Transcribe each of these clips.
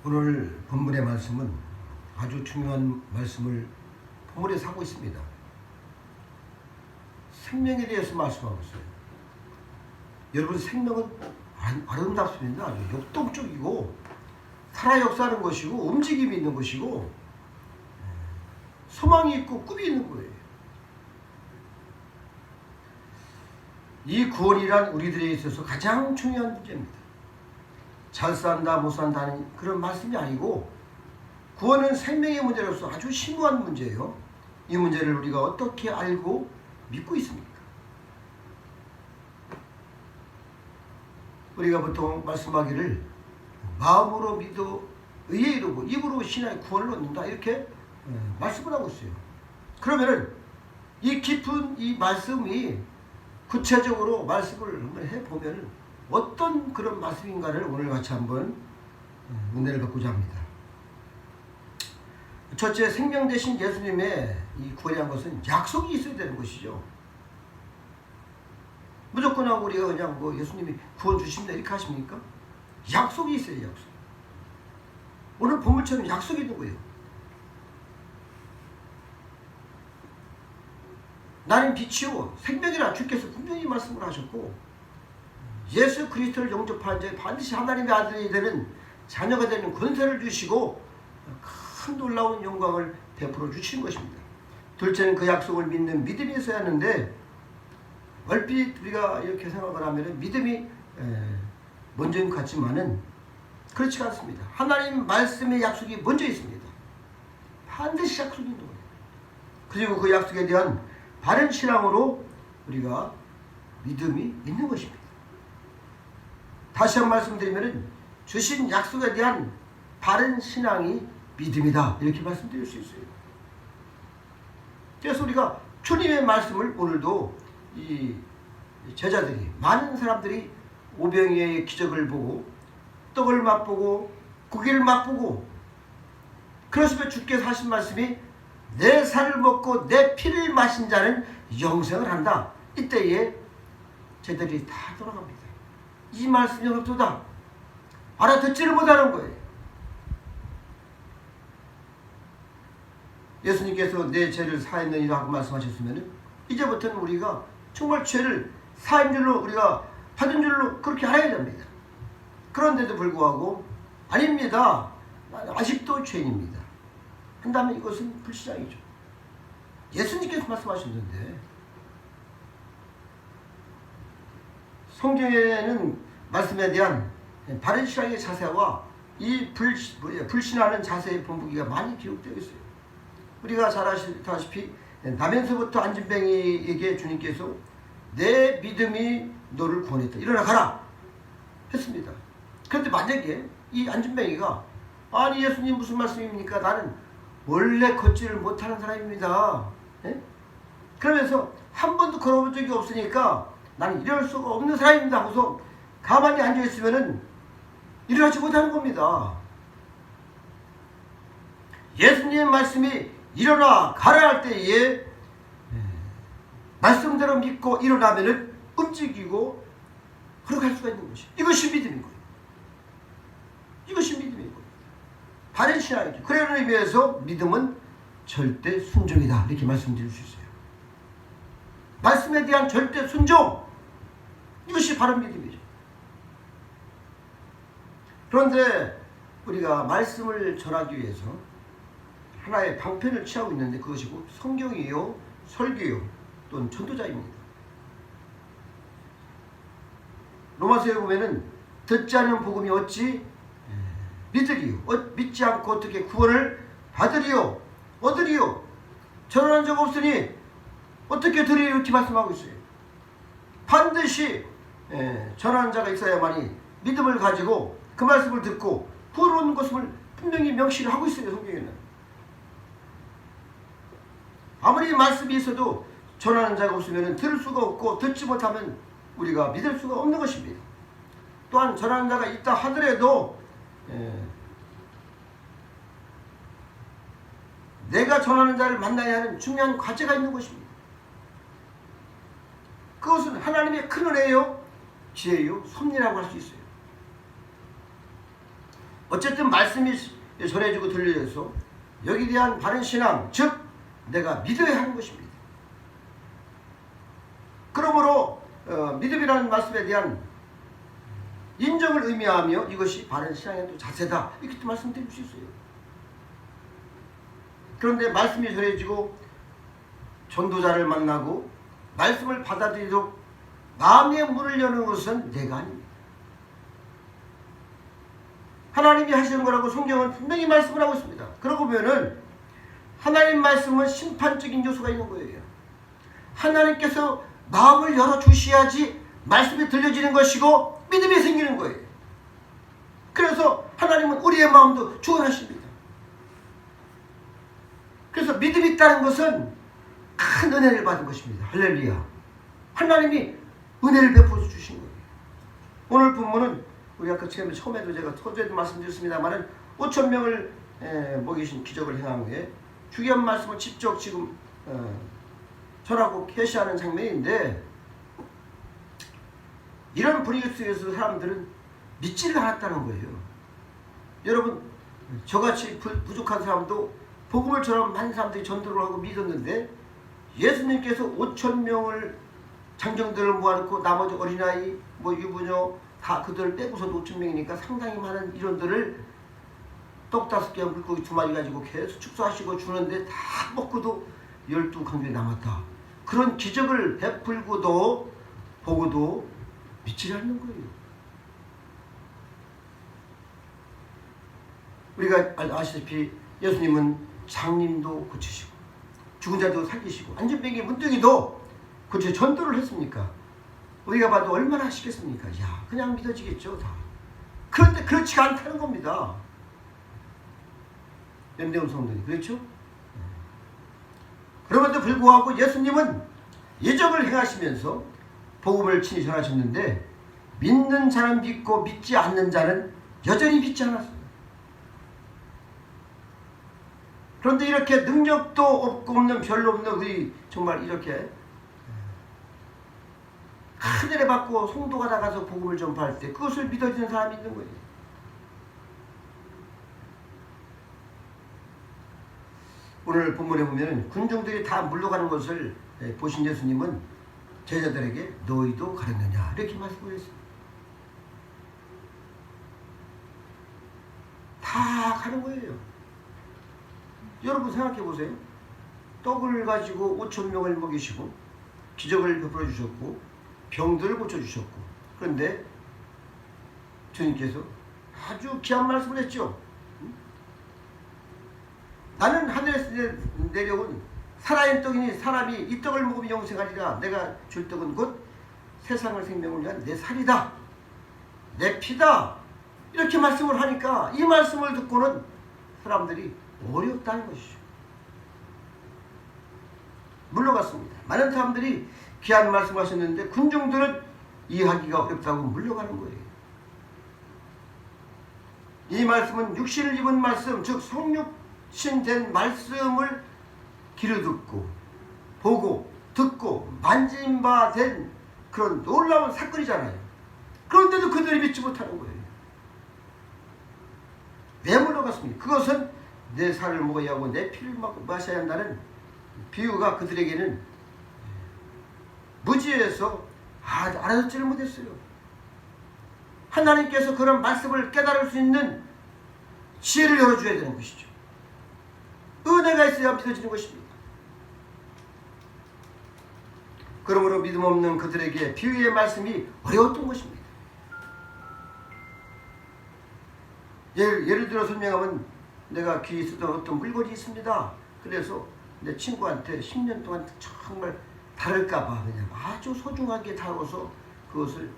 오늘 본문의 말씀은 아주 중요한 말씀을 본문에 하고 있습니다. 생명에 대해서 말씀하고 있어요. 여러분, 생명은 아름답습니다. 아주 역동적이고 살아 역사하는 것이고 움직임이 있는 것이고 소망이 있고 꿈이 있는 거예요. 이 구원이란 우리들에 있어서 가장 중요한 문제입니다. 잘 산다 못 산다는 그런 말씀이 아니고, 구원은 생명의 문제로서 아주 심오한 문제예요. 이 문제를 우리가 어떻게 알고 믿고 있습니까? 우리가 보통 말씀하기를 마음으로 믿어 의에 이르고 입으로 신하여 구원을 얻는다, 이렇게 말씀을 하고 있어요. 그러면은 이 깊은 이 말씀이 구체적으로 말씀을 한번 해보면 어떤 그런 말씀인가를 오늘 같이 한번 은혜를 받고자 합니다. 첫째, 생명 되신 예수님의 이 구원이라는 것은 약속이 있어야 되는 것이죠. 무조건 하고 우리가 그냥 뭐 예수님이 구원 주십니다 이렇게 하십니까? 약속이 있어요. 약속. 오늘 본문처럼 약속이 있는 거예요. 나는 빛이요 생명이라 주께서 분명히 말씀을 하셨고, 예수 그리스도를 영접한 자에 반드시 하나님의 아들이 되는 자녀가 되는 권세를 주시고 큰 놀라운 영광을 베풀어 주시는 것입니다. 둘째는 그 약속을 믿는 믿음이 있어야 하는데, 얼핏 우리가 이렇게 생각을 하면 믿음이 먼저인 것 같지만은 그렇지 않습니다. 하나님 말씀의 약속이 먼저 있습니다. 반드시 약속이 있는 거예요. 그리고 그 약속에 대한 바른 신앙으로 우리가 믿음이 있는 것입니다. 다시 한번 말씀드리면 주신 약속에 대한 바른 신앙이 믿음이다, 이렇게 말씀드릴 수 있어요. 그래서 우리가 주님의 말씀을 오늘도 이 제자들이, 많은 사람들이 오병이의 기적을 보고 떡을 맛보고 고기를 맛보고, 그러시면 주께서 하신 말씀이 내 살을 먹고 내 피를 마신 자는 영생을 한다. 이때에 제자들이 다 돌아갑니다. 이 말씀이 어떻다 알아듣지를 못하는 거예요. 예수님께서 내 죄를 사했느니라 하고 말씀하셨으면 이제부터는 우리가 정말 죄를 사인 줄로, 우리가 받은 줄로 그렇게 알아야 됩니다. 그런데도 불구하고 아닙니다, 아직도 죄인입니다 한다면 이것은 불신앙이죠. 예수님께서 말씀하셨는데, 성경에는 말씀에 대한 바른 신앙의 자세와 이 불신하는 자세의 본보기가 많이 기록되어 있어요. 우리가 잘 아시다시피 나면서부터 안진뱅이에게 주님께서 내 믿음이 너를 구원했다, 일어나 가라 했습니다. 그런데 만약에 이 안진뱅이가 아니 예수님 무슨 말씀입니까? 나는 원래 걷지를 못하는 사람입니다. 예? 그러면서 한 번도 걸어본 적이 없으니까 나는 이럴 수가 없는 사람입니다 하고서 가만히 앉아있으면 일어나지 못하는 겁니다. 예수님의 말씀이 일어나 가라 할 때에 말씀대로 믿고 일어나면 움직이고 걸어갈 수가 있는 것이, 이것이 믿음인 거예요. 이것이 믿음인 거예요. 바른 신앙이죠. 그런 의미에서 믿음은 절대 순종이다, 이렇게 말씀드릴 수 있어요. 말씀에 대한 절대 순종, 이것이 바른 믿음이죠. 그런데 우리가 말씀을 전하기 위해서 하나의 방편을 취하고 있는데, 그것이 성경이요 설교요 또는 전도자입니다. 로마서에 보면은 듣지 않는 복음이 어찌 믿으리요, 믿지 않고 어떻게 구원을 받으리요, 얻으리요, 전한 적 없으니 어떻게 들으리요, 이렇게 말씀하고 있어요. 반드시 전하는 자가 있어야만이 믿음을 가지고 그 말씀을 듣고 구원 얻는 것을 분명히 명시를 하고 있어요. 성경에는 아무리 말씀이 있어도 전하는 자가 없으면 들을 수가 없고, 듣지 못하면 우리가 믿을 수가 없는 것입니다. 또한 전하는 자가 있다 하더라도 내가 전하는 자를 만나야 하는 중요한 과제가 있는 것입니다. 그것은 하나님의 큰 은혜요 지혜요 섭리라고 할 수 있어요. 어쨌든 말씀이 전해지고 들려져서 여기에 대한 바른 신앙, 즉 내가 믿어야 하는 것입니다. 그러므로 믿음이라는 말씀에 대한 인정을 의미하며 이것이 바른 신앙의 또 자세다, 이렇게 또 말씀드릴 수 있어요. 그런데 말씀이 전해지고 전도자를 만나고 말씀을 받아들이도록 마음의 문을 여는 것은 내가 아닙니다. 하나님이 하시는 거라고 성경은 분명히 말씀을 하고 있습니다. 그러고 보면은 하나님 말씀은 심판적인 요소가 있는 거예요. 하나님께서 마음을 열어주셔야지 말씀이 들려지는 것이고 믿음이 생기는 거예요. 그래서 하나님은 우리의 마음도 주관하십니다. 그래서 믿음이 있다는 것은 큰 은혜를 받은 것입니다. 할렐루야. 하나님이 은혜를 베풀어 주신 거예요. 오늘 본문은 우리 아까 처음에도 제가 토제도 말씀드렸습니다만은 5,000명을 먹이신 기적을 행한 후에 주기한 말씀을 직접 지금 전하고 계시하는 장면인데, 이런 분위기 속에서 사람들은 믿지를 않았다는 거예요. 여러분, 저같이 부족한 사람도 복음을처럼 많은 사람들이 전도를 하고 믿었는데, 예수님께서 5,000명을 장정들을 모아놓고 나머지 어린아이, 유부녀 다 그들 빼고서도 5,000명이니까 상당히 많은 인원들을 떡 5개, 물고기 2마리 가지고 계속 축사하시고 주는데 다 먹고도 12강들이 남았다. 그런 기적을 베풀고도 보고도 믿지 않는 거예요. 우리가 아시다시피 예수님은 장님도 고치시고 죽은 자도 살리시고 안전병이 문둥이도 고쳐 전도를 했습니까? 우리가 봐도 얼마나 하시겠습니까? 야, 그냥 믿어지겠죠, 다. 그런데 그렇지가 않다는 겁니다. 연대원 성도님, 그렇죠? 그럼에도 불구하고 예수님은 이적을 행하시면서 복음을 친히 전하셨는데, 믿는 자는 믿고 믿지 않는 자는 여전히 믿지 않았어요. 그런데 이렇게 능력도 없고 없는, 별로 없는 우리 정말 이렇게 큰 은혜 받고 성도가 나가서 복음을 전파할 때 그것을 믿어지는 사람이 있는 거예요. 오늘 본문에 보면 군중들이 다 물러가는 것을 보신 예수님은 제자들에게 너희도 가렸느냐, 이렇게 말씀하셨어요. 다 가는 거예요. 여러분 생각해 보세요. 떡을 가지고 5,000명을 먹이시고 기적을 베풀어 주셨고 병들을 고쳐주셨고, 그런데 주님께서 아주 귀한 말씀을 했죠. 나는 하늘에서 내려온 살아있는 떡이니 사람이 이 떡을 먹으면 영생하리라. 내가 줄 떡은 곧 세상을 생명을 위한 내 살이다, 내 피다, 이렇게 말씀을 하니까 이 말씀을 듣고는 사람들이 어렵다는 것이죠. 물러갔습니다. 많은 사람들이 귀한 말씀을 하셨는데 군중들은 이해하기가 어렵다고 물러가는 거예요. 이 말씀은 육신을 입은 말씀, 즉 성육신 된 말씀을 귀로 듣고 보고 듣고 만진 바 된 그런 놀라운 사건이잖아요. 그런데도 그들이 믿지 못하는 거예요. 왜 물러갔습니까? 그것은 내 살을 먹어야 하고 내 피를 마셔야 한다는 비유가 그들에게는 무지해서 알아듣지를 못했어요. 하나님께서 그런 말씀을 깨달을 수 있는 지혜를 열어줘야 되는 것이죠. 은혜가 있어야 믿어지는 것입니다. 그러므로 믿음 없는 그들에게 비유의 말씀이 어려웠던 것입니다. 예를 들어 설명하면, 내가 귀에 쓰던 어떤 물건이 있습니다. 그래서 내 친구한테 10년 동안 정말 다를까봐 그냥 아주 소중하게 다뤄서 그것을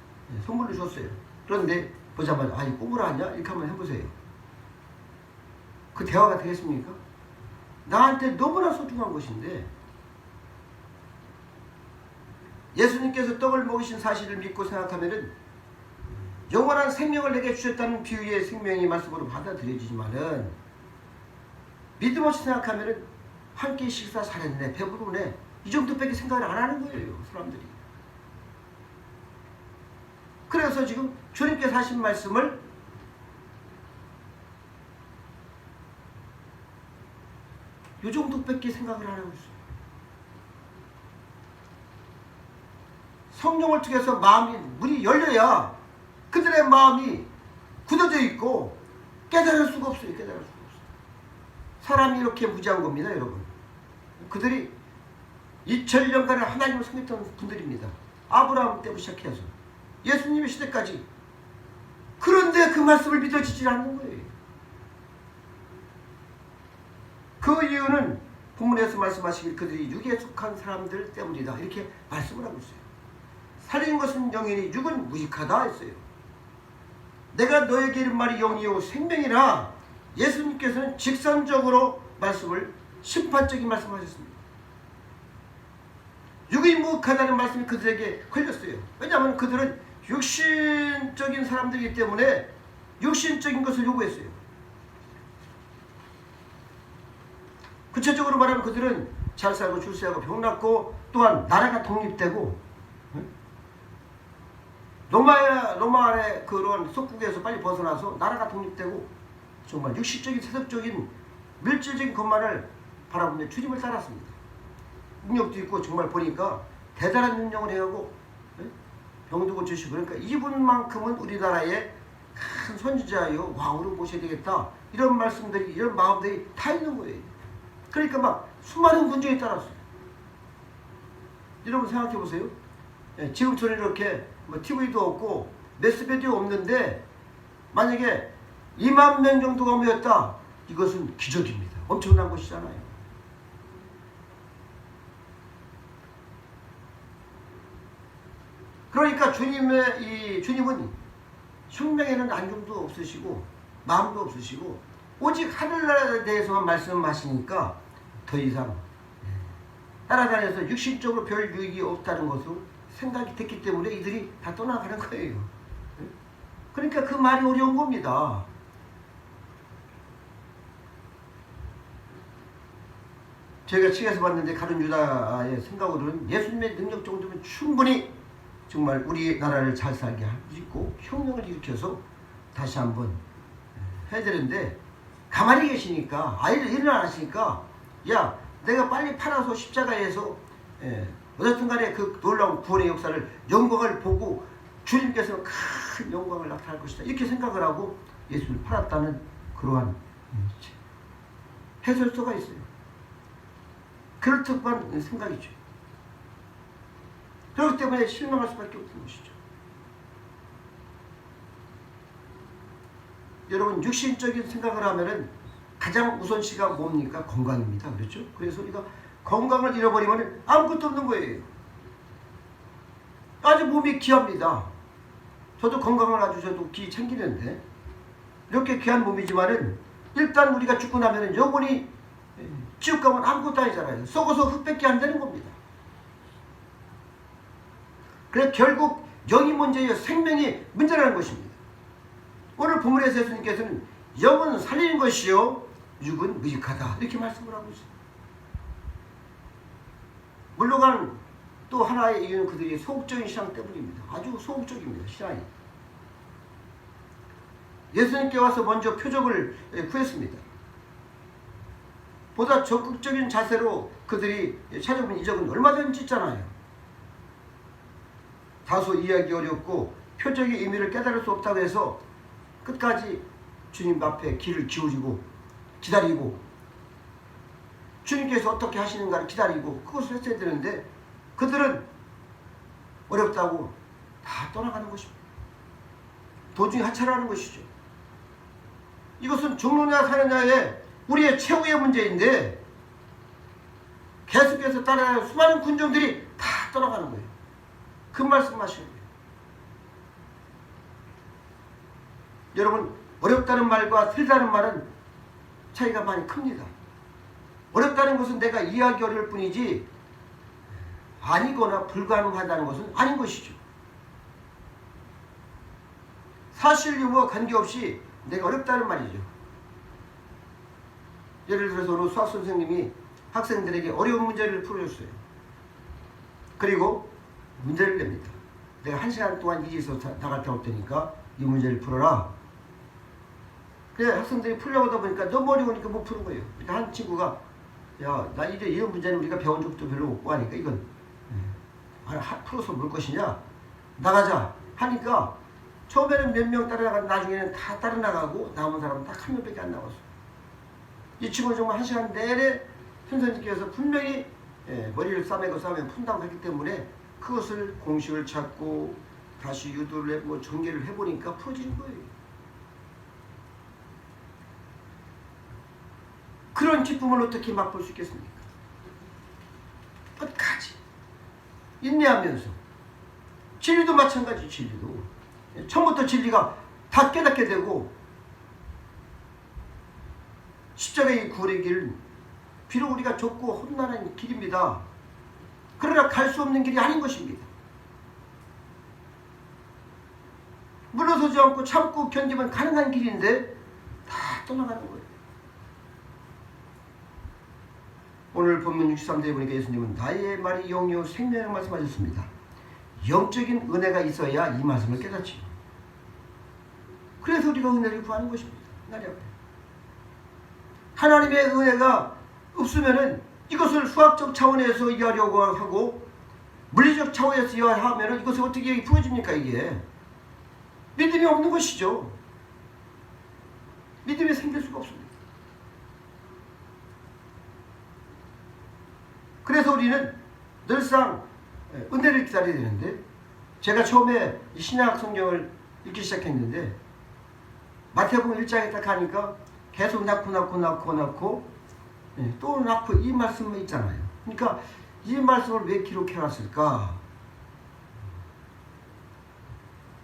선물로 줬어요. 그런데 보자마자 아니 꿈을 아냐? 이렇게 한번 해보세요. 그 대화가 되겠습니까? 나한테 너무나 소중한 것인데, 예수님께서 떡을 먹이신 사실을 믿고 생각하면은 영원한 생명을 내게 주셨다는 비유의 생명의 말씀으로 받아들여지지만은, 믿음 없이 생각하면은 한 끼 식사 잘했네, 배부르네, 이 정도밖에 생각을 안 하는 거예요, 사람들이. 그래서 지금 주님께서 하신 말씀을 요 정도밖에 생각을 안 하고 있어요. 성령을 통해서 마음이 문이 열려야 그들의 마음이 굳어져 있고 깨달을 수가 없어요. 깨달을 수가 없어요. 사람이 이렇게 무지한 겁니다, 여러분. 그들이 2000년간을 하나님을 섬겼던 분들입니다. 아브라함 때부터 시작해서 예수님의 시대까지. 그런데 그 말씀을 믿어지질 않는 거예요. 그 이유는 본문에서 말씀하시길 그들이 육에 속한 사람들 때문이다, 이렇게 말씀을 하고 있어요. 살린 것은 영이니 육은 무익하다 했어요. 내가 너에게 이른 말이 영이요 생명이라. 예수님께서는 직선적으로 말씀을, 심판적인 말씀하셨습니다. 육이 무익하다는 말씀이 그들에게 걸렸어요. 왜냐하면 그들은 육신적인 사람들이기 때문에 육신적인 것을 요구했어요. 구체적으로 말하면 그들은 잘 살고 출세하고 병났고 또한 나라가 독립되고 로마의 그런 속국에서 빨리 벗어나서 나라가 독립되고 정말 육신적인 세속적인 물질적인 것만을 바라보며 주님을 따랐습니다. 능력도 있고 정말 보니까 대단한 능력을 해하고 병도 고치시고, 그러니까 이분만큼은 우리나라의 큰 선지자여 왕으로 모셔야 되겠다, 이런 말씀들이, 이런 마음들이 다 있는 거예요. 그러니까 막 수많은 군중이 따랐어요. 여러분 생각해 보세요. 지금처럼 이렇게 뭐 TV도 없고 매스매도 없는데 만약에 2만 명 정도가 모였다, 이것은 기적입니다. 엄청난 것이잖아요. 그러니까 주님은 흉명에는 안경도 없으시고 마음도 없으시고 오직 하늘나라에 대해서만 말씀하시니까 더 이상 따라다녀서 육신적으로 별 유익이 없다는 것으로 생각이 됐기 때문에 이들이 다 떠나가는 거예요. 그러니까 그 말이 어려운 겁니다. 저희가 책에서 봤는데 가룟 유다의 생각으로는 예수님의 능력 정도면 충분히 정말 우리나라를 잘 살게 할 수 있고 혁명을 일으켜서 다시 한번 해야 되는데 가만히 계시니까, 아이를 일을 안 하시니까, 야 내가 빨리 팔아서 십자가에서 어쨌든 간에 그 놀라운 구원의 역사를, 영광을 보고 주님께서는 큰 영광을 나타날 것이다, 이렇게 생각을 하고 예수를 팔았다는 그러한 해설서가 있어요. 그렇듯만 생각이죠. 그렇기 때문에 실망할 수밖에 없는 것이죠. 여러분 육신적인 생각을 하면은 가장 우선시가 뭡니까? 건강입니다. 그렇죠? 그래서 우리가 건강을 잃어버리면 아무것도 없는 거예요. 아주 몸이 귀합니다. 저도 건강을 아주 저도 귀 챙기는데 이렇게 귀한 몸이지만은 일단 우리가 죽고 나면은 영혼이 지옥 가면 아무것도 아니잖아요. 썩어서 흙밖에 안 되는 겁니다. 그래서 결국 영이 문제예요. 생명이 문제라는 것입니다. 오늘 본문에서 예수님께서는 영은 살리는 것이요 육은 무익하다, 이렇게 말씀을 하고 있습니다. 물론 또 하나의 이유는 그들이 소극적인 신앙 때문입니다. 아주 소극적입니다. 신앙이. 예수님께 와서 먼저 표적을 구했습니다. 보다 적극적인 자세로 그들이 찾아보면 이적은 얼마든지 있잖아요. 다소 이해하기 어렵고 표적의 의미를 깨달을 수 없다고 해서 끝까지 주님 앞에 귀를 기울이고 기다리고 주님께서 어떻게 하시는가를 기다리고 그것을 했어야 되는데 그들은 어렵다고 다 떠나가는 것입니다. 도중에 하차하는 것이죠. 이것은 죽느냐 사느냐의 우리의 최후의 문제인데 계속해서 따라가는 수많은 군중들이 다 떠나가는 거예요. 그 말씀하시는 거예요. 여러분 어렵다는 말과 틀리다는 말은 차이가 많이 큽니다. 어렵다는 것은 내가 이해하기 어려울 뿐이지 아니거나 불가능하다는 것은 아닌 것이죠. 사실 유무와 관계없이 내가 어렵다는 말이죠. 예를 들어서 어느 수학 선생님이 학생들에게 어려운 문제를 풀어줬어요. 그리고 문제를 냅니다. 내가 1시간 동안 이지에서 나갔다 올 테니까 이 문제를 풀어라. 그래 학생들이 풀려고 하다 보니까 너무 어려우니까 못 푸는 거예요. 그러니까 한 친구가 야, 나 이제 이런 문제는 우리가 배운 적도 별로 없고 하니까 이건 풀어서 뭘 것이냐, 나가자 하니까 처음에는 몇 명 따라나가 나중에는 다 따라나가고 남은 사람은 딱 한 명밖에 안 남았어. 이 친구는 정말 한 시간 내내 선생님께서 분명히 머리를 싸매고 푼다고 했기 때문에 그것을 공식을 찾고 다시 유도를 해보고 전개를 해보니까 풀어지는 거예요. 그런 기쁨을 어떻게 맛볼 수 있겠습니까? 끝까지 인내하면서, 진리도 마찬가지. 진리도 처음부터 진리가 다 깨닫게 되고, 십자가의 구원의 길은 비록 우리가 좁고 험난한 길입니다. 그러나 갈 수 없는 길이 아닌 것입니다. 물러서지 않고 참고 견디면 가능한 길인데 다 떠나가는 거예요. 오늘 본문 63절에 보니까 예수님은 나의 말이 영이요 생명이라고 말씀하셨습니다. 영적인 은혜가 있어야 이 말씀을 깨닫지요. 그래서 우리가 은혜를 구하는 것입니다. 하나님의 은혜가 없으면은 이것을 수학적 차원에서 이해하려고 하고 물리적 차원에서 이해하면 이것을 어떻게 풀어집니까? 이게 믿음이 없는 것이죠. 믿음이 생길 수가 없습니다. 그래서 우리는 늘상 은혜를 기다려야 되는데, 제가 처음에 신약 성경을 읽기 시작했는데 마태복음 1장에 딱 가니까 계속 낳고 또 낳고 이 말씀만 있잖아요. 그러니까 이 말씀을 왜 기록해놨을까?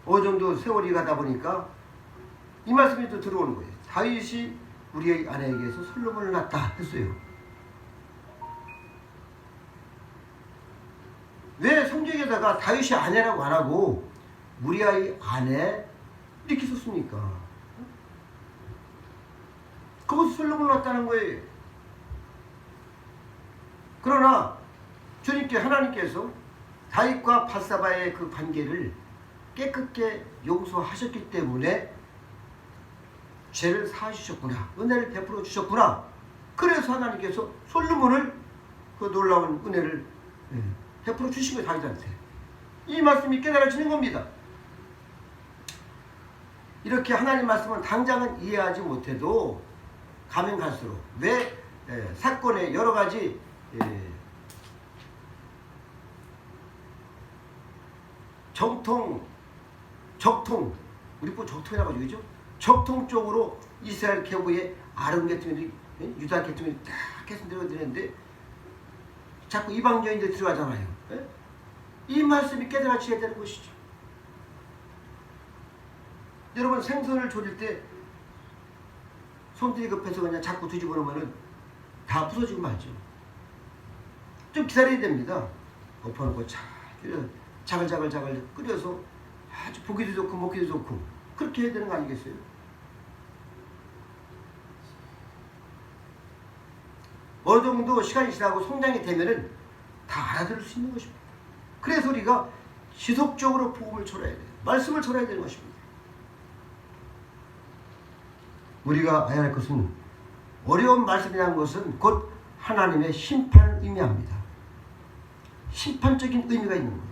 어느 정도 세월이 가다 보니까 이 말씀이 또 들어오는 거예요. 다윗이 우리의 아내에게서 솔로몬을 낳았다 했어요. 왜 성경에다가 다윗이 아내라고 안 하고 우리의 아내 이렇게 썼습니까? 그것을 솔로몬을 낳았다는 거예요. 그러나 주님께, 하나님께서 다윗과 밧사바의 그 관계를 깨끗게 용서하셨기 때문에 죄를 사하셨구나, 은혜를 베풀어 주셨구나. 그래서 하나님께서 솔로몬을 그 놀라운 은혜를 베풀어 주신 거예요. 다윗한테. 이 말씀이 깨달아지는 겁니다. 이렇게 하나님 말씀은 당장은 이해하지 못해도 가면 갈수록 왜 사건의 여러 가지 적통, 우리 뭐 적통이라고 하죠, 그죠? 적통 쪽으로 이스라엘 계보의 아름 계통들이, 유다 계통이 딱 계속 내려드는데 자꾸 이방 여인들 들어가잖아요. 이 말씀이 깨달아지게 되는 것이죠. 여러분, 생선을 조릴 때 손들이 급해서 그냥 자꾸 뒤집어 놓으면 다 부서지고 말죠. 좀 기다려야 됩니다. 엎어놓고 자글자글 끓여서 아주 보기도 좋고 먹기도 좋고 그렇게 해야 되는 거 아니겠어요? 어느 정도 시간이 지나고 성장이 되면은 다 알아들을 수 있는 것입니다. 그래서 우리가 지속적으로 복음을 전해야 돼요. 말씀을 전해야 되는 것입니다. 우리가 알아야 할 것은, 어려운 말씀이라는 것은 곧 하나님의 심판을 의미합니다. 심판적인 의미가 있는 거예요.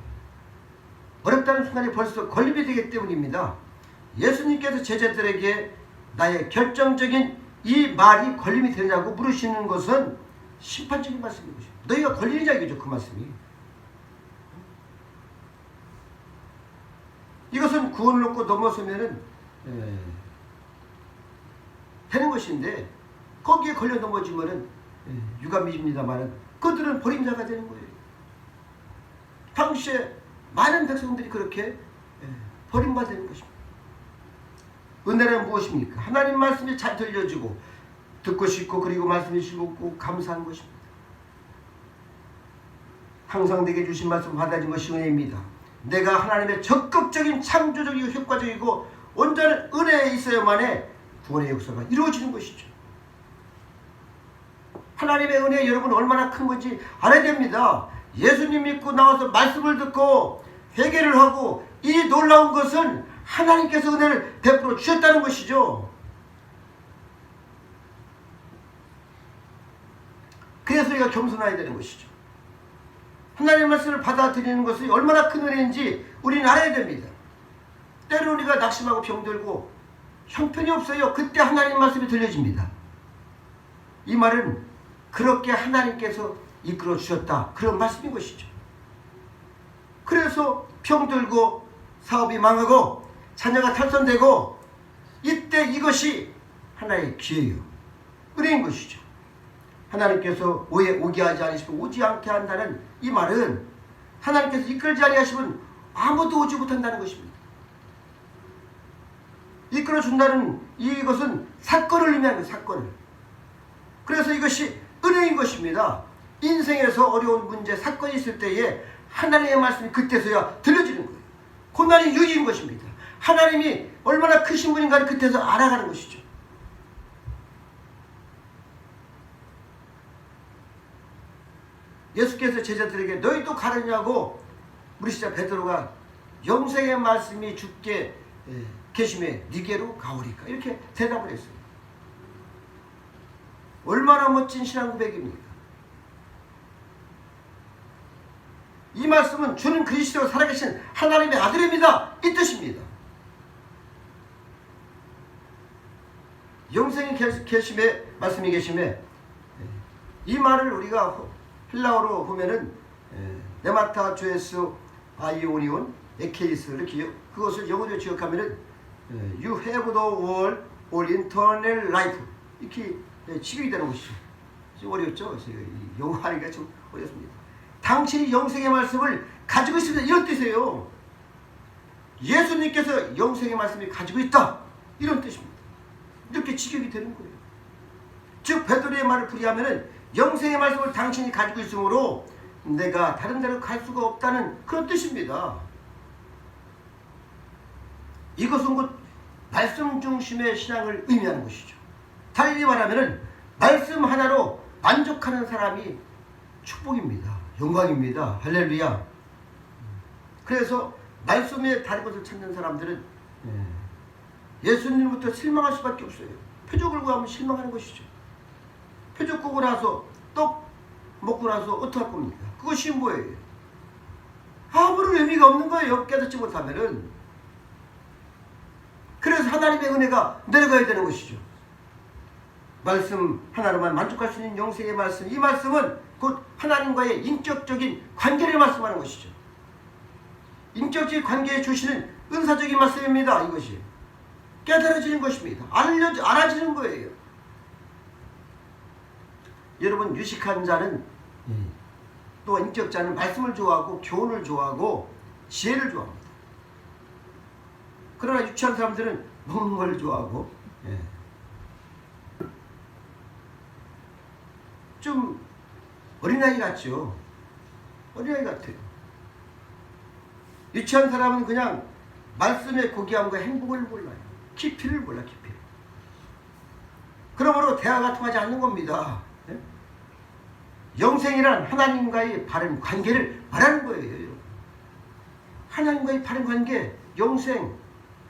어렵다는 순간에 벌써 걸림이 되기 때문입니다. 예수님께서 제자들에게 나의 결정적인 이 말이 걸림이 되냐고 물으시는 것은 심판적인 말씀인 것이에요. 너희가 걸리느냐 이거죠, 그 말씀이. 이것은 구원을 놓고 넘어서면은 되는 것인데, 거기에 걸려 넘어지면은 유감입니다만은 그들은 버림자가 되는 거예요. 당시에 많은 백성들이 그렇게 버림받는 것입니다. 은혜는 무엇입니까? 하나님 말씀이 잘 들려지고 듣고 싶고 그리고 말씀이 즐겁고 감사한 것입니다. 항상 내게 주신 말씀 받아진 것이 은혜입니다. 내가 하나님의 적극적인 창조적이고 효과적이고 온전한 은혜에 있어야만의 구원의 역사가 이루어지는 것이죠. 하나님의 은혜, 여러분 얼마나 큰 건지 알아야 됩니다. 예수님 믿고 나와서 말씀을 듣고 회개를 하고, 이 놀라운 것은 하나님께서 은혜를 베풀어 주셨다는 것이죠. 그래서 우리가 겸손해야 되는 것이죠. 하나님의 말씀을 받아들이는 것이 얼마나 큰 은혜인지 우리는 알아야 됩니다. 때로 우리가 낙심하고 병들고 형편이 없어요. 그때 하나님 말씀이 들려집니다. 이 말은 그렇게 하나님께서 이끌어 주셨다, 그런 말씀인 것이죠. 그래서 병들고 사업이 망하고 자녀가 탈선되고 이때 이것이 하나의 기회요, 은혜인 것이죠. 하나님께서 오게 하지 않으시고 오지 않게 한다는 이 말은 하나님께서 이끌지 아니하시면 아무도 오지 못한다는 것입니다. 이끌어 준다는 이것은 사건을 의미하는 사건을. 그래서 이것이 은혜인 것입니다. 인생에서 어려운 문제, 사건이 있을 때에 하나님의 말씀이 그때서야 들려지는 거예요. 고난이 유지인 것입니다. 하나님이 얼마나 크신 분인가를 그때서 알아가는 것이죠. 예수께서 제자들에게 너희도 가느냐고 물으시자 베드로가 영생의 말씀이 주께 계심에 니게로 가오리까, 이렇게 대답을 했어요. 얼마나 멋진 신앙 고백입니까? 이 말씀은 주는 그리스도 살아계신 하나님의 아들입니다, 이 뜻입니다. 영생이 계심에, 말씀이 계심에, 이 말을 우리가 헬라어로 보면은 네마타 조에스 아이오니온 에케이스, 이렇게 그것을 영어로 지역하면은 You have the world or internal life, 이렇게 직역이 되는 것이죠. 좀 어렵죠? 영어 하기가 좀 어렵습니다. 당신이 영생의 말씀을 가지고 있습니다, 이런 뜻이에요. 예수님께서 영생의 말씀을 가지고 있다, 이런 뜻입니다. 이렇게 직역이 되는 거예요. 즉 베드로의 말을 풀이하면은 영생의 말씀을 당신이 가지고 있으므로 내가 다른 데로 갈 수가 없다는 그런 뜻입니다. 이것은 곧 말씀 중심의 신앙을 의미하는 것이죠. 달리 말하면은 말씀 하나로 만족하는 사람이 축복입니다, 영광입니다. 할렐루야. 그래서 말씀에 다른 것을 찾는 사람들은 예수님부터 실망할 수밖에 없어요. 표적을 구하면 실망하는 것이죠. 표적 구고 나서 떡 먹고 나서 어떡할 겁니까? 그것이 뭐예요? 아무런 의미가 없는 거예요, 깨닫지 못하면은. 그래서 하나님의 은혜가 내려가야 되는 것이죠. 말씀 하나로만 만족할 수 있는 영생의 말씀, 이 말씀은 곧 하나님과의 인격적인 관계를 말씀하는 것이죠. 인격적인 관계에 주시는 은사적인 말씀입니다. 이것이 깨달아지는 것입니다. 알아지는 거예요. 여러분, 유식한 자는 또 인격자는 말씀을 좋아하고 교훈을 좋아하고 지혜를 좋아합니다. 그러나 유치한 사람들은 먹는 걸 좋아하고 좀 어린아이 같죠. 어린아이 같아요. 유치한 사람은 그냥 말씀의 고귀함과 행복을 몰라요. 깊이를 몰라, 깊이. 그러므로 대화가 통하지 않는 겁니다. 영생이란 하나님과의 바른 관계를 말하는 거예요. 하나님과의 바른 관계, 영생,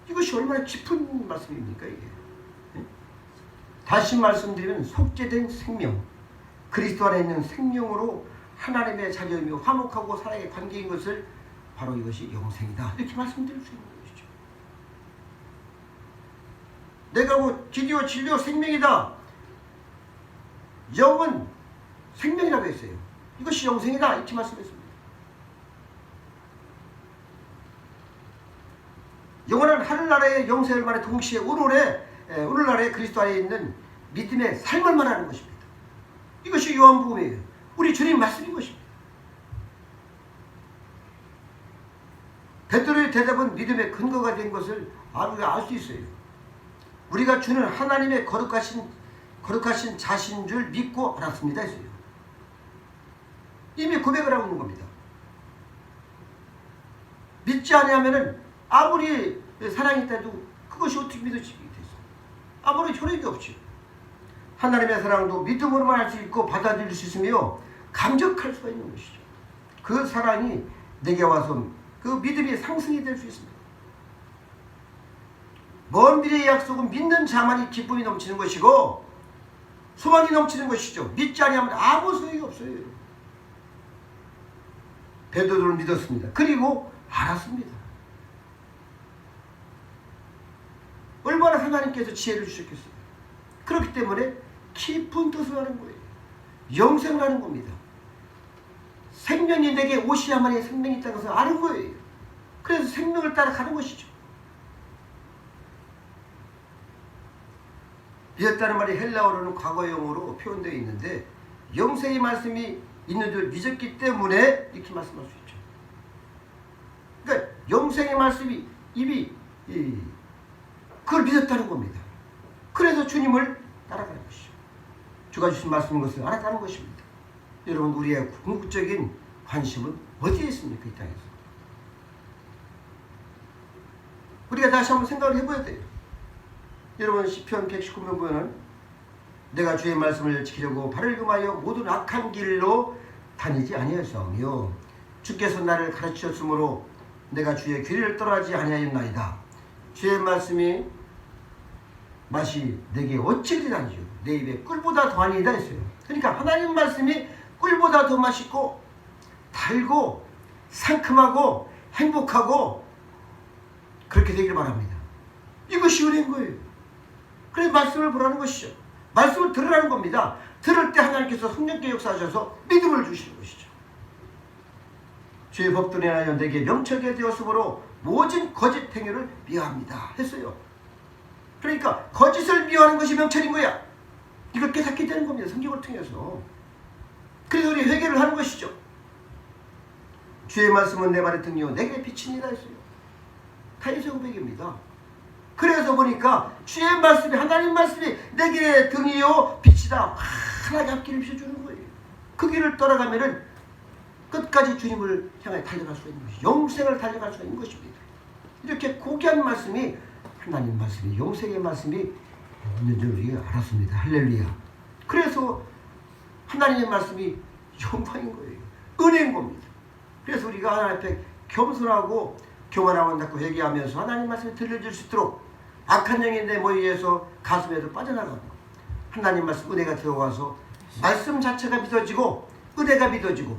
이것이 얼마나 깊은 말씀입니까, 이게. 다시 말씀드리면 속죄된 생명, 그리스도 안에 있는 생명으로 하나님의 자녀이며 화목하고 사랑의 관계인 것을 바로 이것이 영생이다, 이렇게 말씀드릴 수 있는 것이죠. 내가 뭐 길이요 진리요 생명이다, 영은 생명이라고 했어요. 이것이 영생이다, 이렇게 말씀했습니다. 영원한 하늘나라의 영생을 말해 동시에 오늘날의 그리스도 안에 있는 믿음의 삶을 말하는 것입니다. 이것이 요한복음이에요. 우리 주님 말씀인 것입니다. 베드로의 대답은 믿음의 근거가 된 것을 우리가 알 수 있어요. 우리가 주는 하나님의 거룩하신 자신 줄 믿고 알았습니다 했어요. 이미 고백을 하고 있는 겁니다. 믿지 아니하면은 아무리 사랑이 있다도 그것이 어떻게 믿어지게 되죠? 아무리 효력이 없죠. 하나님의 사랑도 믿음으로만 할 수 있고 받아들일 수 있으며 감격할 수가 있는 것이죠. 그 사랑이 내게 와서 그 믿음이 상승이 될 수 있습니다. 먼 미래의 약속은 믿는 자만이 기쁨이 넘치는 것이고 소망이 넘치는 것이죠. 믿지 아니하면 아무 소용이 없어요. 베드로를 믿었습니다. 그리고 알았습니다. 얼마나 하나님께서 지혜를 주셨겠어요. 그렇기 때문에 깊은 뜻을 하는 거예요. 영생을 하는 겁니다. 생명이 내게 오시야만이 생명이 있다는 것을 아는 거예요. 그래서 생명을 따라가는 것이죠. 믿었다는 말이 헬라어로는 과거형으로 표현되어 있는데 영생의 말씀이 있는 줄 믿었기 때문에 이렇게 말씀할 수 있죠. 그러니까 영생의 말씀이 이미 그걸 믿었다는 겁니다. 그래서 주님을 따라가는 것이죠. 주가 주신 말씀인 것을 알아가는 것입니다. 여러분, 우리의 궁극적인 관심은 어디에 있습니까? 이 땅에서. 우리가 다시 한번 생각을 해봐야 돼요. 여러분, 시편 119편 보면은 내가 주의 말씀을 지키려고 발을 금하여 모든 악한 길로 다니지 아니하였사오며 주께서 나를 가르치셨으므로 내가 주의 길을 떠나지 아니하였나이다. 주의 말씀이 맛이 내게 어찌 그리단지요 내 입에 꿀보다 더하니이다 했어요. 그러니까 하나님 말씀이 꿀보다 더 맛있고 달고 상큼하고 행복하고 그렇게 되기를 바랍니다. 이것이 은혜인 거예요. 그래서 말씀을 보라는 것이죠. 말씀을 들으라는 겁니다. 들을 때 하나님께서 성령께 역사하셔서 믿음을 주시는 것이죠. 주의 법도에 하여 내게 명철하게 되었으므로 모든 거짓 행위를 미워합니다 했어요. 그러니까 거짓을 미워하는 것이 명철인 거야. 이걸 깨닫게 되는 겁니다. 성경을 통해서. 그래서 우리 회개를 하는 것이죠. 주의 말씀은 내 발의 등이요 내게 빛이니라 했어요. 다윗의 고백입니다. 그래서 보니까 주의 말씀이 하나님 말씀이 내게 등이요 빛이다 환하게 앞길을 비춰주는 거예요. 그 길을 떠나가면은 끝까지 주님을 향해 달려갈 수가 있는 것이죠. 영생을 달려갈 수가 있는 것입니다. 이렇게 고귀한 말씀이 하나님 말씀이 영생의 말씀이 있는 줄 우리가 알았습니다. 할렐루야. 그래서 하나님의 말씀이 영광인 거예요. 은혜인 겁니다. 그래서 우리가 하나님 앞에 겸손하고 교만하고 자꾸 회개하면서 하나님 말씀이 들려질 수 있도록 악한 영이 내 머리에서 가슴에서 빠져나가고 하나님 말씀 은혜가 들어가서 말씀 자체가 믿어지고 은혜가 믿어지고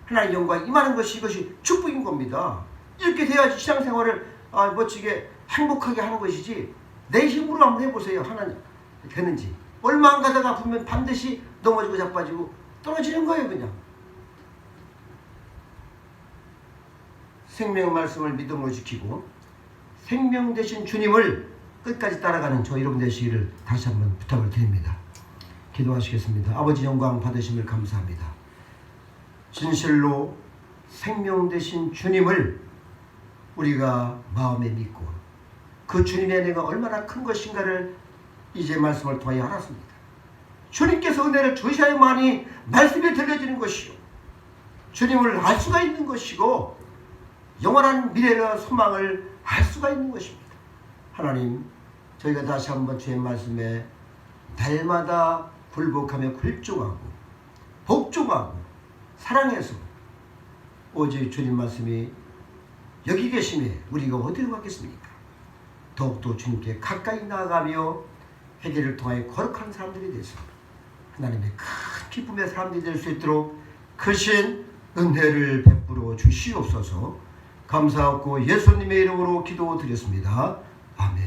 하나님 영광이 임하는 것이 이것이 축복인 겁니다. 이렇게 돼야지 신앙생활을 멋지게 행복하게 하는 것이지 내 힘으로 한번 해보세요. 하나님 되는지. 얼마 안 가다가 보면 반드시 넘어지고 자빠지고 떨어지는 거예요. 그냥 생명 말씀을 믿음으로 지키고 생명 되신 주님을 끝까지 따라가는 저 여러분 되시기를 다시 한번 부탁을 드립니다. 기도하시겠습니다. 아버지 영광 받으심을 감사합니다. 진실로 생명 되신 주님을 우리가 마음에 믿고 그 주님의 은혜가 얼마나 큰 것인가를 이제 말씀을 통하여 알았습니다. 주님께서 은혜를 주셔야만이 말씀이 들려지는 것이요 주님을 알 수가 있는 것이고 영원한 미래와 소망을 알 수가 있는 것입니다. 하나님, 저희가 다시 한번 주의 말씀에 날마다 굴복하며 굴종하고 복종하고 사랑해서 오직 주님 말씀이 여기 계심에 우리가 어디로 가겠습니까? 더욱더 주님께 가까이 나아가며 회개를 통하여 거룩한 사람들이 되서 하나님의 큰 기쁨의 사람들이 될 수 있도록 크신 은혜를 베풀어 주시옵소서. 감사하고 예수님의 이름으로 기도드렸습니다. 아멘.